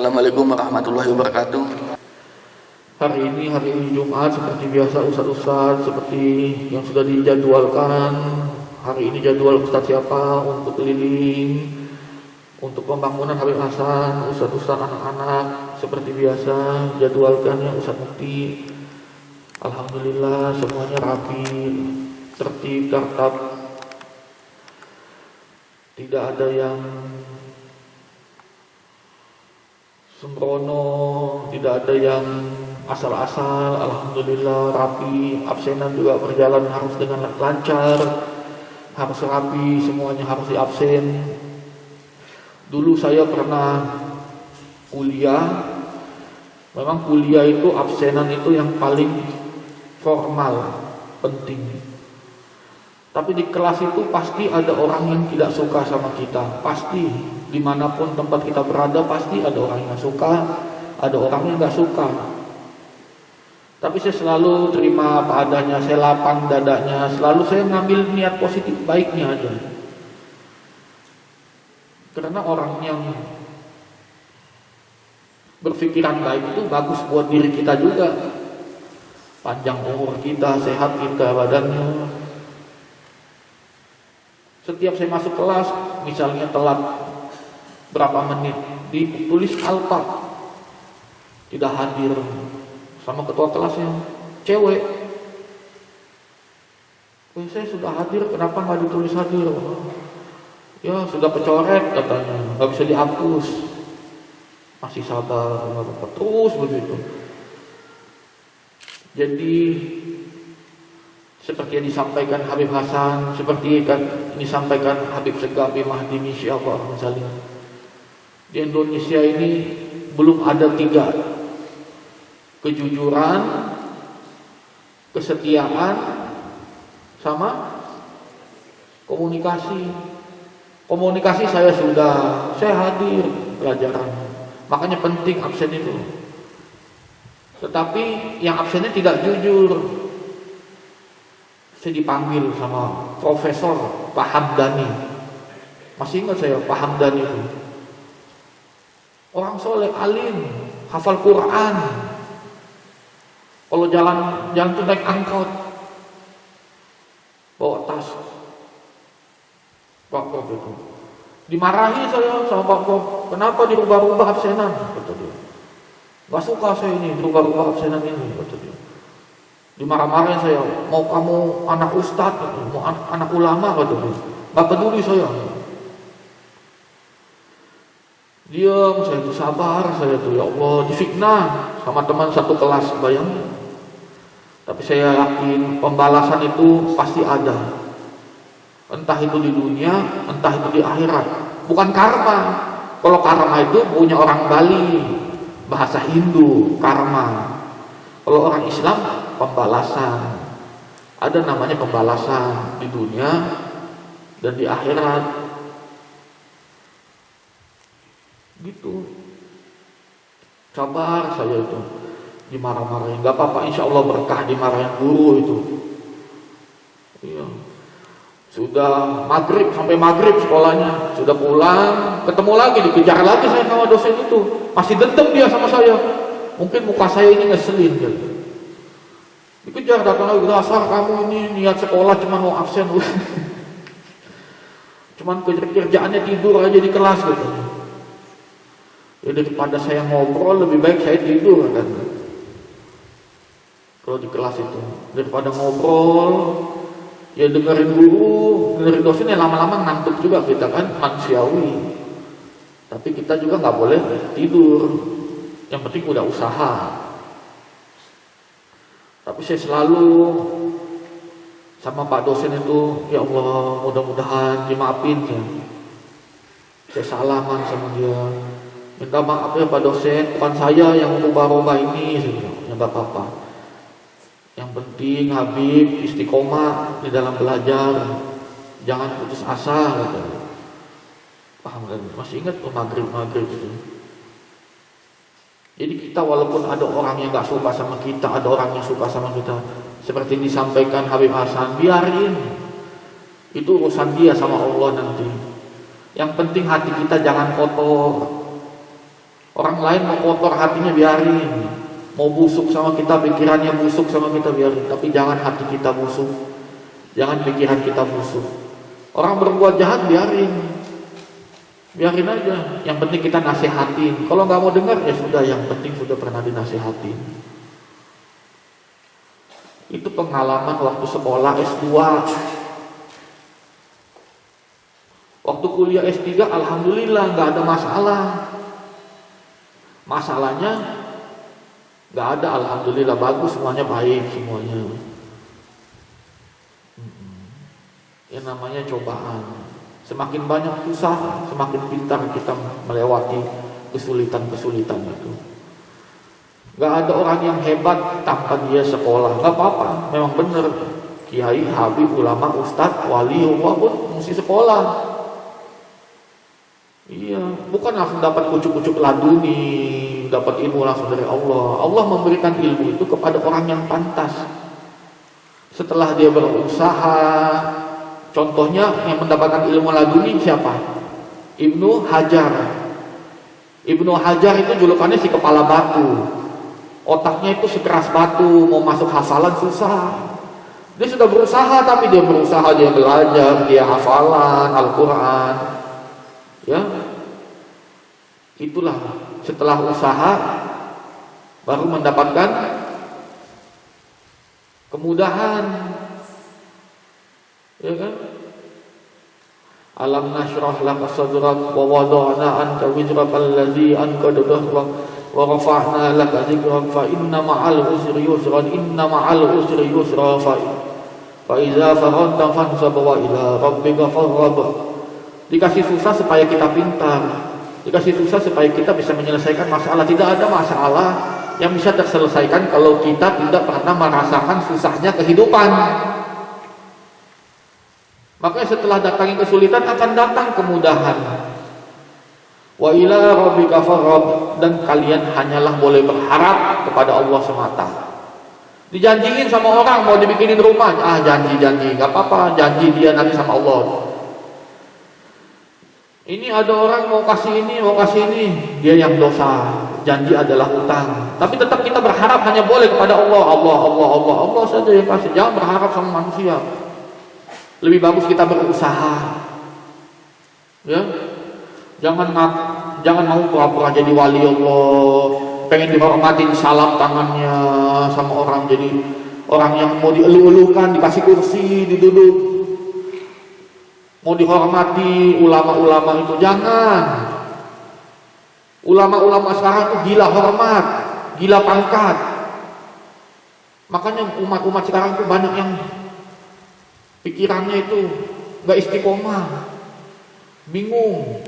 Assalamualaikum warahmatullahi wabarakatuh. Hari ini Jumat seperti biasa Ustaz-Ustaz seperti yang sudah dijadwalkan. Hari ini jadwal Ustaz siapa untuk keliling untuk pembangunan Habib Hasan, Ustaz-Ustaz anak-anak seperti biasa jadwalkan ya Ustaz Mufti. Alhamdulillah semuanya rapi, tertib, tertib. Tidak ada yang sembrono, tidak ada yang asal-asal. Alhamdulillah rapi, absenan juga berjalan harus dengan lancar, harus rapi, semuanya harus diabsen. Dulu saya pernah kuliah, memang kuliah itu absenan itu yang paling formal, penting. Tapi di kelas itu pasti ada orang yang tidak suka sama kita, pasti. Dimanapun tempat kita berada pasti ada orang yang suka, ada orang yang gak suka. Tapi saya selalu terima apa adanya, saya lapang dadanya, selalu saya ngambil niat positif baiknya aja. Karena orang yang berpikiran baik itu bagus buat diri kita juga. Panjang umur kita, sehat kita badannya. Setiap saya masuk kelas, misalnya telat berapa menit, ditulis alfa, tidak hadir sama ketua kelasnya, cewek. Saya sudah hadir, kenapa nggak ditulis hadir? Ya sudah kecoret katanya, nggak bisa dihapus. Masih sabar, terus begitu. Jadi seperti yang disampaikan Habib Hasan, seperti kan disampaikan Habib Segabi Mahdi Insyaallah misalnya. Di Indonesia ini belum ada 3: kejujuran, kesetiaan, sama komunikasi. Komunikasi saya hadir pelajaran. Makanya penting absen itu. Tetapi yang absennya tidak jujur. Saya dipanggil sama Profesor Pak Hamdani. Masih ingat saya Pak Hamdani itu. Orang soleh, alim, hafal Quran. Kalau jalan tuh naik angkot, bawa tas. Pak Prof itu dimarahi saya sama Pak Prof, kenapa dirubah-rubah absenan, kata dia. Gak suka saya ini dirubah-rubah absenan ini, kata dia. Dimarah-marahin saya, mau kamu anak ustadz, mau anak ulama, kata dia. Gak peduli saya. Diam, saya itu sabar, saya itu ya Allah difitnah sama teman satu kelas, bayangin. Tapi saya yakin pembalasan itu pasti ada. Entah itu di dunia, entah itu di akhirat. Bukan karma. Kalau karma itu punya orang Bali, bahasa Hindu, karma. Kalau orang Islam, pembalasan. Ada namanya pembalasan di dunia dan di akhirat. Gitu. Sabar saya itu dimarah-marahin. Gak apa-apa, insya Allah berkah dimarahin guru itu. Iya. Sudah maghrib, sampai maghrib sekolahnya, sudah pulang, ketemu lagi, dikejar lagi saya sama dosen itu. Masih dendam dia sama saya. Mungkin muka saya ini ngeselin gitu. Dikejar, datang lagi, dasar kamu ini niat sekolah cuma mau absen. Cuman kerjaannya tidur aja di kelas gitu. Ya daripada saya ngobrol, lebih baik saya tidur kan. Kalau di kelas itu, daripada ngobrol, ya dengerin guru, dengerin dosen, ya lama-lama ngantuk juga kita kan, manusiawi. Tapi kita juga nggak boleh tidur. Yang penting udah usaha. Tapi saya selalu sama Pak dosen itu, ya Allah mudah-mudahan dimaafin ya. Saya salaman sama dia, minta maaf ya Pak dosen, bukan saya yang merubah-rubah ini, ya nggak apa-apa. Yang penting Habib istiqomah di dalam belajar, jangan putus asa gitu. Paham kan? Masih ingat tuh maghrib itu. Jadi kita walaupun ada orang yang gak suka sama kita, ada orang yang suka sama kita, seperti disampaikan Habib Hasan, biarin. Itu urusan dia sama Allah nanti. Yang penting hati kita jangan kotor. Orang lain mau kotor hatinya biarin, mau busuk sama kita, pikirannya busuk sama kita biarin, tapi jangan hati kita busuk, jangan pikiran kita busuk. Orang berbuat jahat biarin aja. Yang penting kita nasihatin. Kalau nggak mau dengar ya sudah, yang penting sudah pernah dinasihatin. Itu pengalaman waktu sekolah S2. Waktu kuliah S3 alhamdulillah nggak ada masalah. Masalahnya nggak ada, alhamdulillah bagus, semuanya baik semuanya. Ya namanya cobaan. Semakin banyak susah, semakin pintar kita melewati kesulitan-kesulitan itu. Gak ada orang yang hebat tanpa dia sekolah. Gak apa-apa, memang benar. Kiai, habib, ulama, ustadz, wali, pun mesti sekolah. Iya, bukan langsung dapat kucuk-kucuk laduni, dapat ilmu langsung dari Allah. Allah memberikan ilmu itu kepada orang yang pantas. Setelah dia berusaha. Contohnya yang mendapatkan ilmu laduni siapa? Ibnu Hajar. Ibnu Hajar itu julukannya si kepala batu. Otaknya itu sekeras batu, mau masuk hafalan susah. Dia sudah berusaha, tapi dia berusaha, dia belajar, dia hafalan Al-Quran. Ya, itulah setelah usaha baru mendapatkan kemudahan. Ya kan? Alam nashrah laka sadrak wa wada'na anka wizraka alladhi anqadha dhahrak wa rafa'na laka dhikrak fa inna ma'al usri yusran inna ma'al usri yusra fa idza faragta fansab wa ila rabbika farghab. Dikasih susah supaya kita pintar, dikasih susah supaya kita bisa menyelesaikan masalah. Tidak ada masalah yang bisa terselesaikan kalau kita tidak pernah merasakan susahnya kehidupan. Makanya setelah datangin kesulitan akan datang kemudahan. Wa ila rabbika farghab, dan kalian hanyalah boleh berharap kepada Allah semata. Dijanjiin sama orang mau dibikinin rumah, janji, nggak apa-apa, janji dia nanti sama Allah. Ini ada orang mau kasih ini, dia yang dosa, janji adalah utang. Tapi tetap kita berharap hanya boleh kepada Allah. Allah saja yang kasih, jangan berharap sama manusia. Lebih bagus kita berusaha, ya. Jangan mau pura-pura jadi wali Allah, pengen dihormatin, salam tangannya sama orang, jadi orang yang mau dielu-elukan, dikasih kursi, diduduk, mau dihormati. Ulama-ulama itu jangan. Ulama-ulama sekarang itu gila hormat, gila pangkat. Makanya umat-umat sekarang itu banyak yang pikirannya itu gak istiqomah, bingung.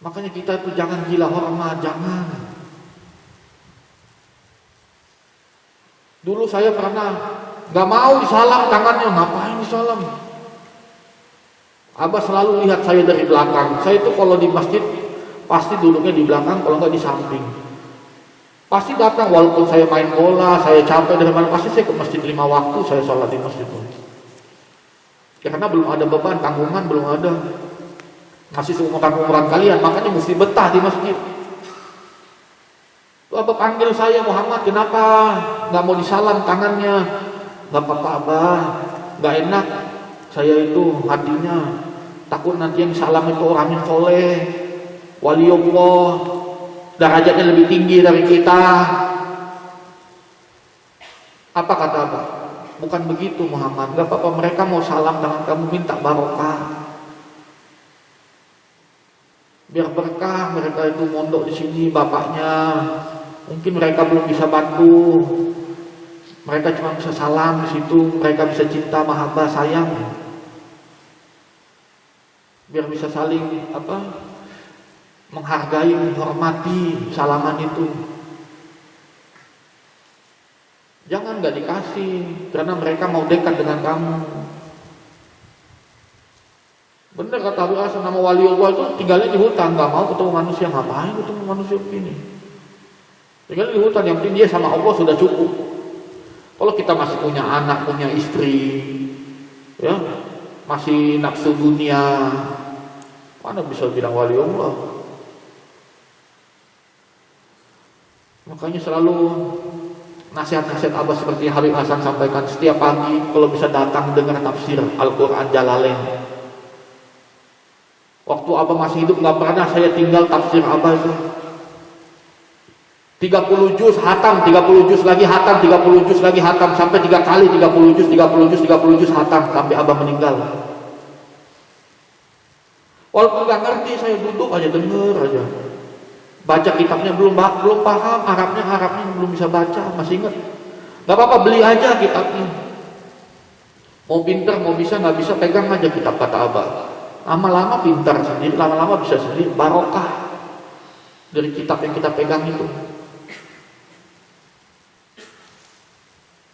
Makanya kita itu jangan gila hormat, jangan. Dulu saya pernah gak mau disalam tangannya, ngapain disalam? Abah selalu lihat saya dari belakang. Saya itu kalau di masjid pasti duduknya di belakang, kalau gak di samping. Pasti datang, walaupun saya main bola, saya capek dari mana, pasti saya ke masjid 5 waktu, saya sholat di masjid. Ya, karena belum ada beban, tanggungan belum ada. Masih seumuran kalian, makanya mesti betah di masjid. Tuh Abah panggil saya, Muhammad, kenapa nggak mau disalam tangannya? Nggak apa-apa Abah, nggak enak. Saya itu hatinya takut nanti yang salam itu orangnya soleh, wali Allah, derajatnya lebih tinggi dari kita. Apa kata Abah? Bukan begitu Muhammad, gak apa-apa, mereka mau salam tangan kamu, minta barokah, biar berkah. Mereka itu mondok di sini, bapaknya mungkin mereka belum bisa bantu, mereka cuma bisa salam di situ, mereka bisa cinta, mahabbah, sayang, biar bisa saling menghargai, menghormati salaman itu. Jangan gak dikasih karena mereka mau dekat dengan kamu. Bener kata Abu Hasan, nama wali Allah itu tinggalnya di hutan, gak mau ketemu manusia. Ngapain ketemu manusia begini? Tinggalnya di hutan, yang penting dia sama Allah sudah cukup. Kalau kita masih punya anak, punya istri, ya, masih nafsu dunia, Mana bisa bilang wali Allah? Makanya selalu nasihat-nasihat Abah seperti Habib Hasan sampaikan setiap pagi, kalau bisa datang dengar tafsir Al-Quran Jalalain. Waktu Abah masih hidup nggak pernah saya tinggal tafsir Abah itu. 30 juz hatam, 30 juz lagi hatam, 30 juz lagi hatam, sampai 3 kali 30 juz, 30 juz, 30 juz hatam sampai Abah meninggal. Walaupun nggak ngerti, saya duduk aja denger aja. Baca kitabnya belum paham, Arabnya belum bisa baca, masih ingat. Nggak apa-apa, beli aja kitabnya. Mau pinter, mau bisa, nggak bisa, pegang aja kitab kata Abah. Lama-lama pintar sendiri, lama-lama bisa sendiri, barokah dari kitab yang kita pegang itu.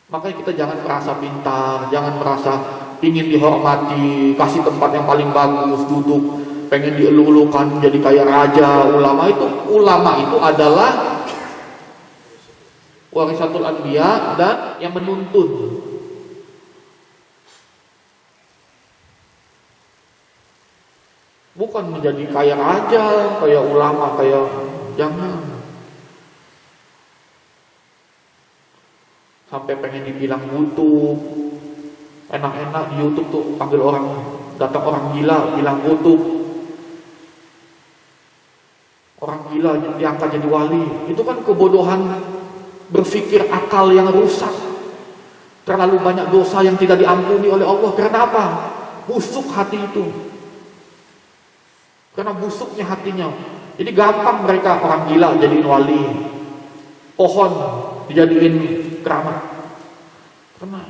Makanya kita jangan merasa pintar, jangan merasa ingin dihormati, kasih tempat yang paling bagus, duduk, pengen dielu-elukan jadi kayak raja. Ulama itu adalah warisatul anbiya dan yang menuntun. Bukan menjadi kayak raja, kayak ulama, kayak jangan. Sampai pengen dibilang butuh. Enak-enak di YouTube tuh panggil orang, datang orang gila bilang butuh. Orang gila diangkat jadi wali. Itu kan kebodohan berpikir akal yang rusak. Terlalu banyak dosa yang tidak diampuni oleh Allah. Karena apa? Busuk hati itu. Karena busuknya hatinya. Jadi gampang mereka orang gila jadiin wali. Pohon dijadiin keramat. Karena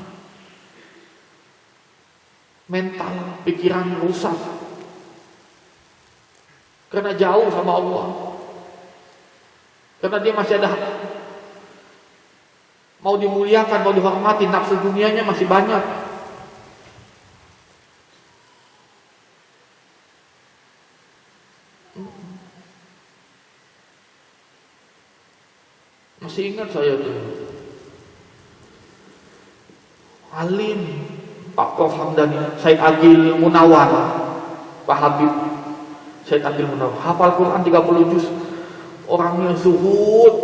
mental, pikiran rusak. Karena jauh sama Allah. Karena dia masih ada mau dimuliakan, mau dihormati, nafsu dunianya masih banyak. Masih ingat saya tuh alim Pak Prof Hamdani, Said Agil Munawar, Pak Habib Said Agil Munawar, hafal Quran 30 juz, orangnya zuhud.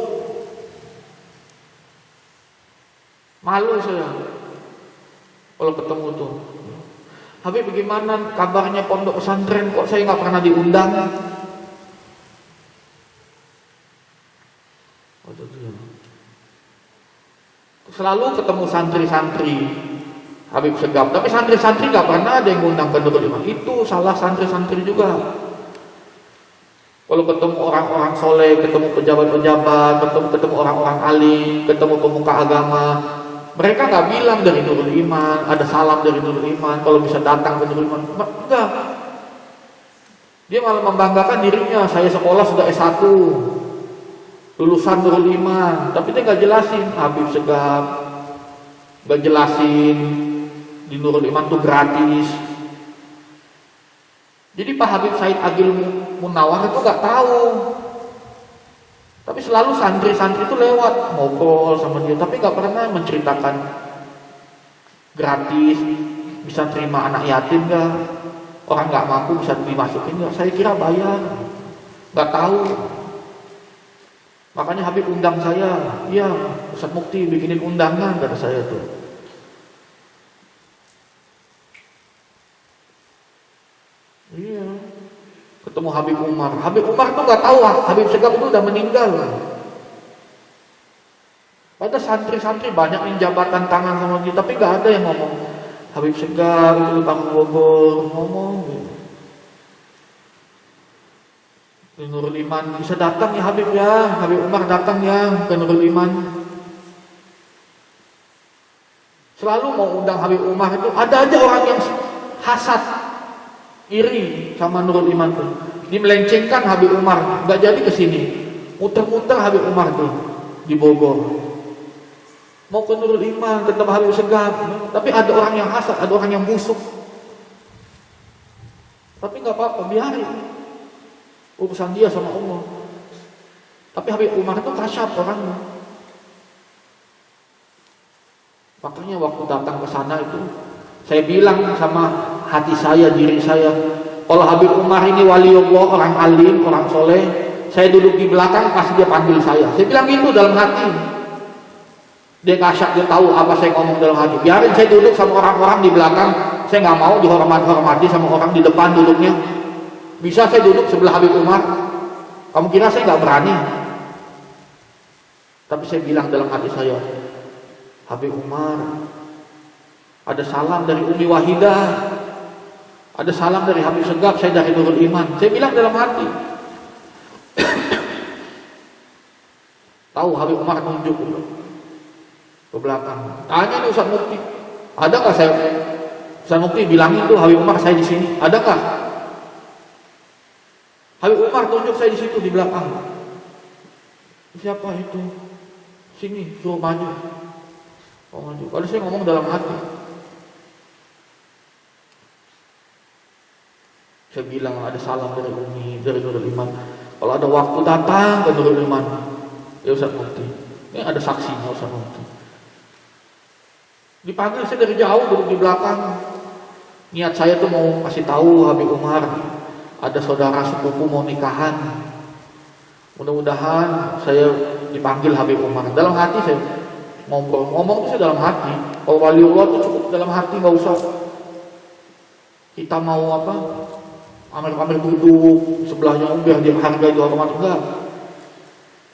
Malu saya kalau ketemu tuh. Habib, bagaimana kabarnya pondok pesantren, kok saya nggak pernah diundang? Selalu ketemu santri-santri Habib Segaf, tapi santri-santri gak pernah ada yang ngundang ke Nurul Iman. Itu salah santri-santri juga. Kalau ketemu orang-orang soleh, ketemu pejabat-pejabat, ketemu orang-orang alim, ketemu pemuka agama, mereka gak bilang dari Nurul Iman, ada salam dari Nurul Iman, kalau bisa datang ke Nurul Iman. Enggak. Dia malah membanggakan dirinya, saya sekolah sudah S1, lulusan Nurul Iman, tapi dia gak jelasin Habib Segaf, gak jelasin di Nurul Iman tuh gratis. Jadi Pak Habib Said Agil Munawar itu gak tahu, tapi selalu santri-santri itu lewat ngobrol sama dia, tapi gak pernah menceritakan gratis, bisa terima anak yatim gak, orang gak mampu bisa dimasukin gak. Saya kira bayar, gak tahu. Makanya Habib undang saya, iya Ustaz Mukti bikinin undangan, kata saya tuh. Iya, ketemu Habib Umar. Habib Umar tuh nggak tahu Habib Segaf itu udah meninggal. Padahal santri-santri banyak yang jabatan tangan sama dia, tapi nggak ada yang ngomong Habib Segaf itu Bang Bogor ngomong. Di Nurul Iman bisa datang ya Habib ya, Habib Umar datang ya ke Nurul Iman. Selalu mau undang Habib Umar itu, ada aja orang yang hasad, iri sama Nurul Iman tuh. Dimelencengkan Habib Umar, nggak jadi kesini, muter-muter Habib Umar tuh di Bogor. Mau ke Nurul Iman, ketemu Habib Segaf, tapi ada orang yang hasad, ada orang yang busuk. Tapi nggak apa-apa, biarin. Urusan dia sama Allah. Tapi Habib Umar itu kasyaf orangnya. Makanya waktu datang ke sana itu, saya bilang sama hati saya, diri saya, Kalau Habib Umar ini waliullah, orang alim, orang soleh, saya duduk di belakang pasti dia panggil saya. Saya bilang gitu dalam hati. Dia kasyak, dia tahu apa saya ngomong dalam hati. Biarin saya duduk sama orang-orang di belakang, saya nggak mau dihormati sama orang di depan duduknya. Bisa saya duduk sebelah Habib Umar? Kamu kira saya nggak berani? Tapi saya bilang dalam hati saya, Habib Umar, ada salam dari Umi Wahidah, ada salam dari Habib Segaf, saya dari Nurul Iman. Saya bilang dalam hati. Tahu Habib Umar nunjuk ke belakang. Tanya nih Ustaz Mufti, ada nggak saya? Ustaz Mufti bilangin tuh Habib Umar saya di sini, ada nggak? Habib Umar tunjuk saya di situ di belakang. Siapa itu? Sini, suruh maju. Oh maju. Kalau saya ngomong dalam hati. Saya bilang ada salam dari Umi, dari Nurul Iman. Kalau ada waktu datang ke Nurul Iman, ya Ustaz Mufti. Ini ada saksinya Ustaz Mufti. Dipanggil saya dari jauh duduk di belakang. Niat saya tuh mau kasih tahu Habib Umar, ada saudara sepupu mau nikahan. Mudah-mudahan saya dipanggil Habib Umar. Dalam hati saya ngomong tuh saya dalam hati. Kalau waliullah tuh cukup dalam hati, nggak usah kita mau apa? Amir-amir duduk sebelahnya biar dihargai, dihormati, enggak.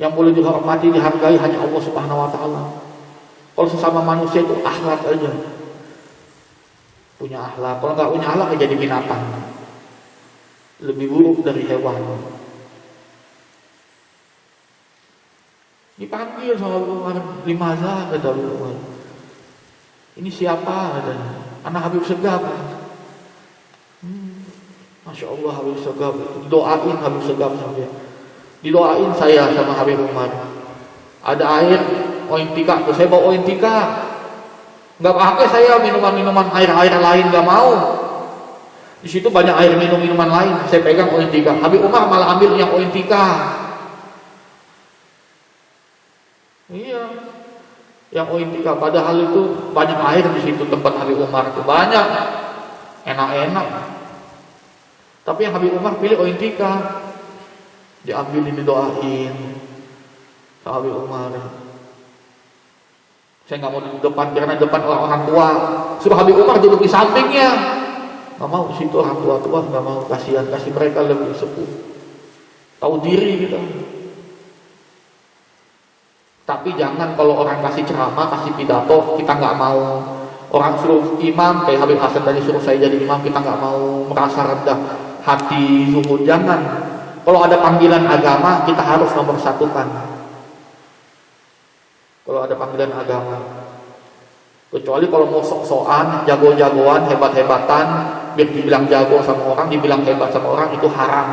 Yang boleh dihormati, dihargai hanya Allah Subhanahu wa taala. Kalau sesama manusia itu akhlak aja. Punya akhlak. Kalau nggak punya akhlak ya jadi binatang. Lebih buruk dari hewan. Dipanggil sama Umar, limaza kata Umar. Ini siapa katanya? Anak Habib Segaf. Masya Allah Habib Segaf. Doain Habib Segaf sampai. Didoain saya sama Habib Umar. Ada air ointika, tuh saya bawa ointika. Nggak pakai saya minuman air lain, nggak mau. Di situ banyak air minuman lain, saya pegang ointika. Habib Umar malah ambil yang ointika. Iya, yang ointika. Padahal itu banyak air di situ tempat Habib Umar itu banyak, enak-enak. Tapi yang Habib Umar pilih ointika, diambil ini doain. Habib Umar. Saya nggak mau duduk depan karena depan orang tua. Suruh Habib Umar duduk di sampingnya. Nggak mau, situ orang tua nggak mau, kasihan, kasih mereka lebih sepuh. Tahu diri kita. Tapi jangan kalau orang kasih ceramah, kasih pidato, kita nggak mau. Orang suruh imam, kayak Habib Hasan tadi suruh saya jadi imam, kita nggak mau, merasa rendah hati, zuhud. Jangan. Kalau ada panggilan agama, kita harus nomor satukan. Kalau ada panggilan agama, kecuali kalau mau sok-sokan, jago-jagoan, hebat-hebatan, biar dibilang jago sama orang, dibilang hebat sama orang, itu haram.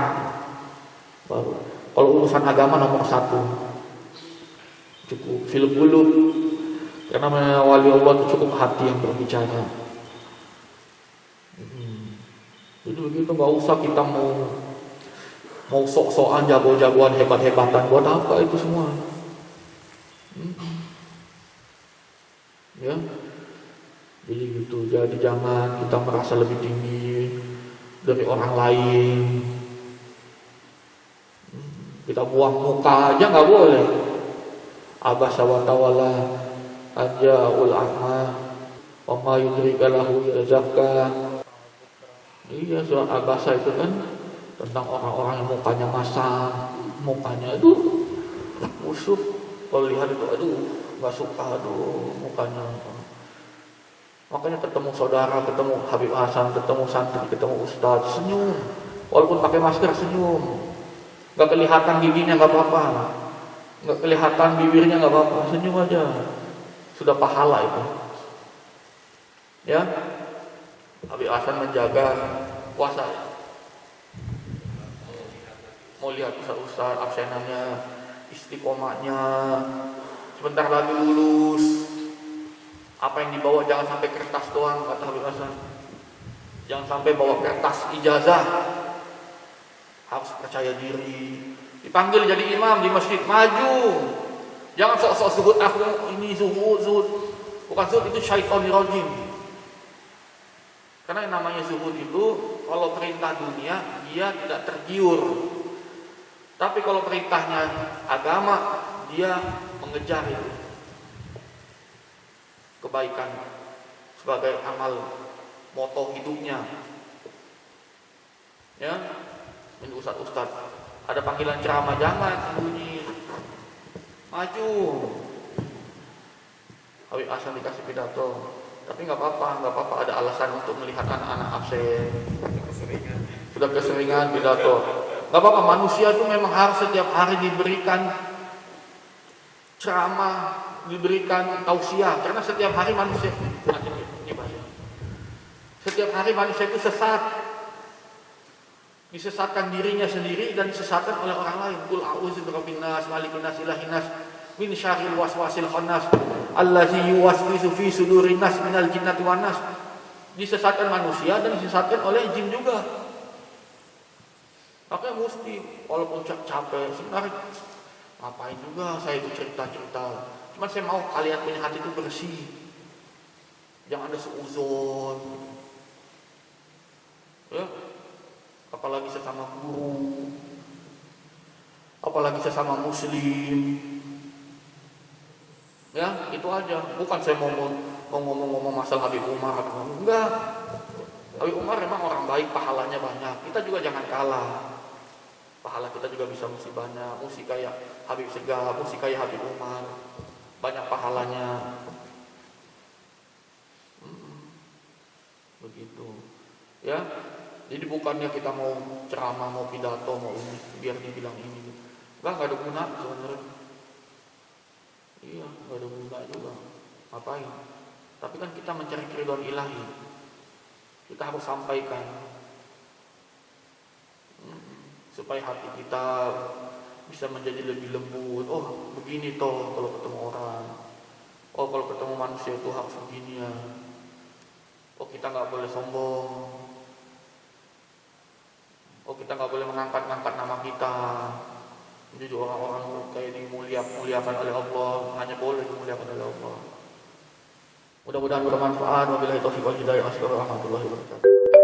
Kalau urusan agama nomor satu, cukup fil qulub, karena wali Allah itu cukup hati yang berbicara. Jadi begitu, nggak usah kita mau sok-sokan, jago-jagoan, hebat-hebatan, buat apa itu semua? Ya, jadi gitu. Jadi jangan kita merasa lebih tinggi dari orang lain. Kita buang muka aja nggak boleh. Abasa wa tawalla ajaul ahma wa ma yudrika lahu yazakka. Iya, surat Abasa itu kan tentang orang-orang yang mukanya masam, mukanya itu busuk. Kalau lihat itu, aduh, nggak suka, aduh, mukanya. Makanya ketemu saudara, ketemu Habib Hasan, ketemu santri, ketemu ustadz, senyum. Walaupun pakai masker, senyum. Nggak kelihatan giginya, nggak apa-apa. Nggak kelihatan bibirnya, nggak apa-apa. Senyum aja. Sudah pahala itu. Ya, Habib Hasan menjaga puasa. Mau lihat ustadz absenannya, istiqomahnya, sebentar lagi lulus. Apa yang dibawa jangan sampai kertas doang, kata Habib Hasan. Jangan sampai bawa kertas ijazah. Harus percaya diri. Dipanggil jadi imam di masjid, maju. Jangan sok-sok zuhud, aku ini zuhud. Bukan zuhud, itu syaitonir rajim. Karena yang namanya zuhud itu kalau perintah dunia dia tidak tergiur. Tapi kalau perintahnya agama, dia mengejar itu kebaikan sebagai amal moto hidupnya. Ya, ini ustaz ada panggilan ceramah, jangan bunyi, maju. Habib Hasan dikasih pidato, tapi nggak apa-apa, ada alasan untuk melihat anak-anak absen. Sudah keseringan pidato, nggak apa-apa. Manusia itu memang harus setiap hari diberikan ceramah, diberikan tausiah, karena setiap hari manusia itu sesat, disesatkan dirinya sendiri dan disesatkan oleh orang lain. Qul a'udzu birabbin nas, malikin nas, ilahin nas, min syarril waswasil khannas, allazi yuwaswisu fi sudurin nas minal jinnati wan nas. Disesatkan manusia dan disesatkan oleh jin juga. Makanya mesti, walaupun capek, sebenarnya ngapain juga saya itu cerita-cerita. Cuman saya mau kalian punya hati itu bersih. Jangan ada seuzon. Ya, apalagi sesama guru, apalagi sesama muslim. Ya, itu aja. Bukan saya mau ngomong-ngomong masalah Habib Umar, enggak. Habib Umar memang orang baik, pahalanya banyak. Kita juga jangan kalah. Pahala kita juga bisa mesti banyak. Mesti kayak Habib Segaf, mesti kayak Habib Umar. Banyak pahalanya. Begitu. Ya. Jadi bukannya kita mau ceramah, mau pidato, mau ini biar dibilang ini. Enggak ada guna sebenarnya. Iya, enggak ada guna juga. Ngapain? Tapi kan kita mencari keridhaan ilahi. Kita harus sampaikan supaya hati kita bisa menjadi lebih lembut. Oh, begini toh kalau ketemu orang. Oh, kalau ketemu manusia itu harus begini ya. Oh, kita nggak boleh sombong. Oh, kita nggak boleh mengangkat-angkat nama kita. Jadi orang-orang kayak dimuliakan oleh Allah, hanya boleh dimuliakan oleh Allah. Mudah-mudahan bermanfaat. Wabillahi taufiq wal hidayah. Assalamualaikum warahmatullahi wabarakatuh.